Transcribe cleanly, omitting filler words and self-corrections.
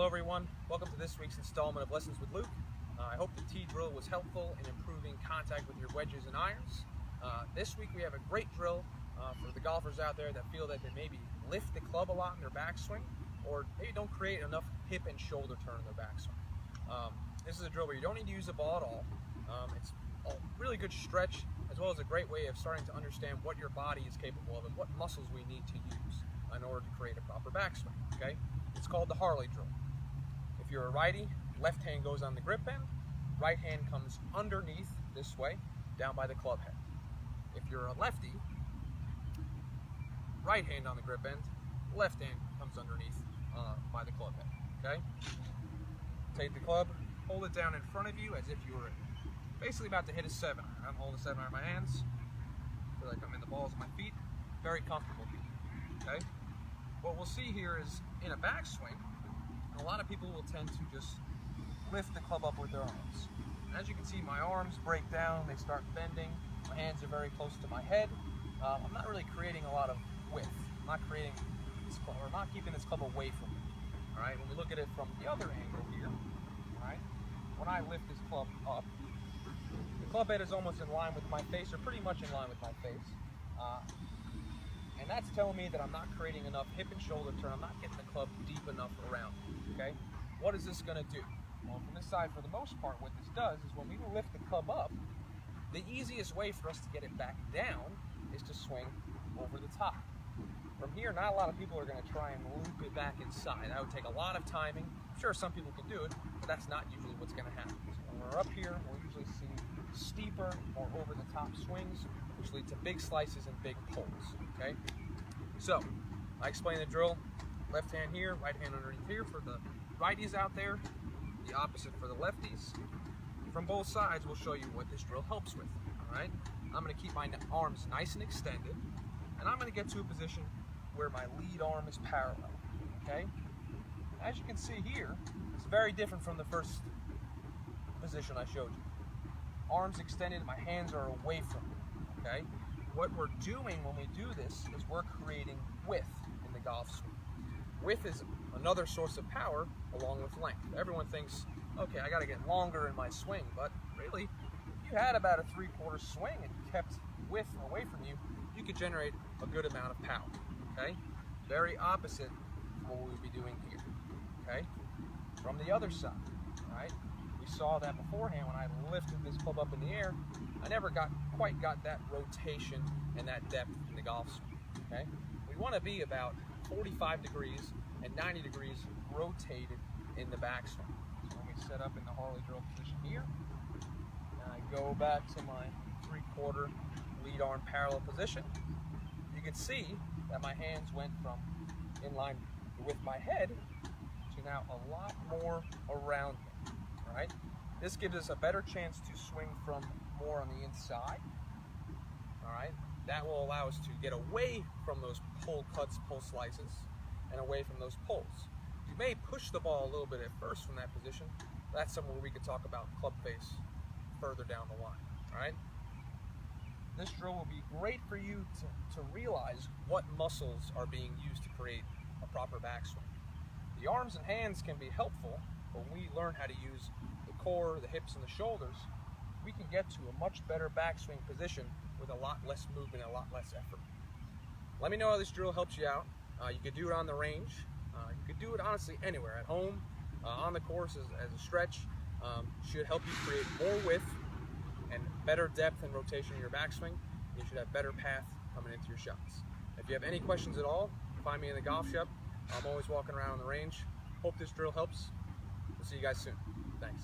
Hello everyone, welcome to this week's installment of Lessons with Luke. I hope the T-drill was helpful in improving contact with your wedges and irons. This week we have a great drill for the golfers out there that feel that they maybe lift the club a lot in their backswing, or maybe don't create enough hip and shoulder turn in their backswing. This is a drill where you don't need to use the ball at all. It's a really good stretch, as well as a great way of starting to understand what your body is capable of and what muscles we need to use in order to create a proper backswing. Okay? It's called the Harley Drill. If you're a righty, left hand goes on the grip end, right hand comes underneath this way, down by the club head. If you're a lefty, right hand on the grip end, left hand comes underneath by the club head. Okay? Take the club, hold it down in front of you as if you were basically about to hit a 7-iron. I'm holding a 7-iron in my hands. Feel like I'm in the balls of my feet. Very comfortable here. Okay? What we'll see here is in a backswing, a lot of people will tend to just lift the club up with their arms. As you can see, my arms break down, they start bending, my hands are very close to my head. I'm not really creating a lot of width. I'm not creating this club, or not keeping this club away from me. Alright, when we look at it from the other angle here, alright, when I lift this club up, the club head is almost in line with my face, or pretty much in line with my face. And that's telling me that I'm not creating enough hip and shoulder turn. I'm not getting the club deep enough around me, okay? What is this gonna do? Well, from this side, for the most part, what this does is when we lift the club up, the easiest way for us to get it back down is to swing over the top. From here, not a lot of people are gonna try and loop it back inside. That would take a lot of timing. I'm sure some people can do it, but that's not usually what's gonna happen. So when we're up here, we'll usually see steeper, more over the top swings, which lead to big slices and big pulls, okay? So, I explained the drill, left hand here, right hand underneath here for the righties out there, the opposite for the lefties. From both sides, we'll show you what this drill helps with, all right? I'm gonna keep my arms nice and extended, and I'm gonna get to a position where my lead arm is parallel, okay? As you can see here, it's very different from the first position I showed you. Arms extended, my hands are away from me, okay? What we're doing when we do this is we're creating width in the golf swing. Width is another source of power along with length. Everyone thinks, okay, I gotta get longer in my swing, but really, if you had about a 3/4 swing and kept width away from you, you could generate a good amount of power, okay? Very opposite from what we would be doing here, okay? From the other side, all right? We saw that beforehand when I lifted this club up in the air, I never quite got that rotation and that depth in the golf swing, okay? We want to be about 45 degrees and 90 degrees rotated in the backswing. So when we set up in the Harley Drill position here, and I go back to my 3/4 lead arm parallel position, you can see that my hands went from in line with my head to now a lot more around me, all right? This gives us a better chance to swing from more on the inside, all right? That will allow us to get away from those pull cuts, pull slices, and away from those pulls. You may push the ball a little bit at first from that position. That's something we could talk about club face further down the line, all right? This drill will be great for you to realize what muscles are being used to create a proper backswing. The arms and hands can be helpful, but when we learn how to use the core, the hips, and the shoulders, we can get to a much better backswing position with a lot less movement and a lot less effort. Let me know how this drill helps you out. You could do it on the range. You could do it honestly anywhere, at home, on the course as a stretch. Should help you create more width and better depth and rotation in your backswing. You should have better path coming into your shots. If you have any questions at all, find me in the golf shop. I'm always walking around on the range. Hope this drill helps. We'll see you guys soon. Thanks.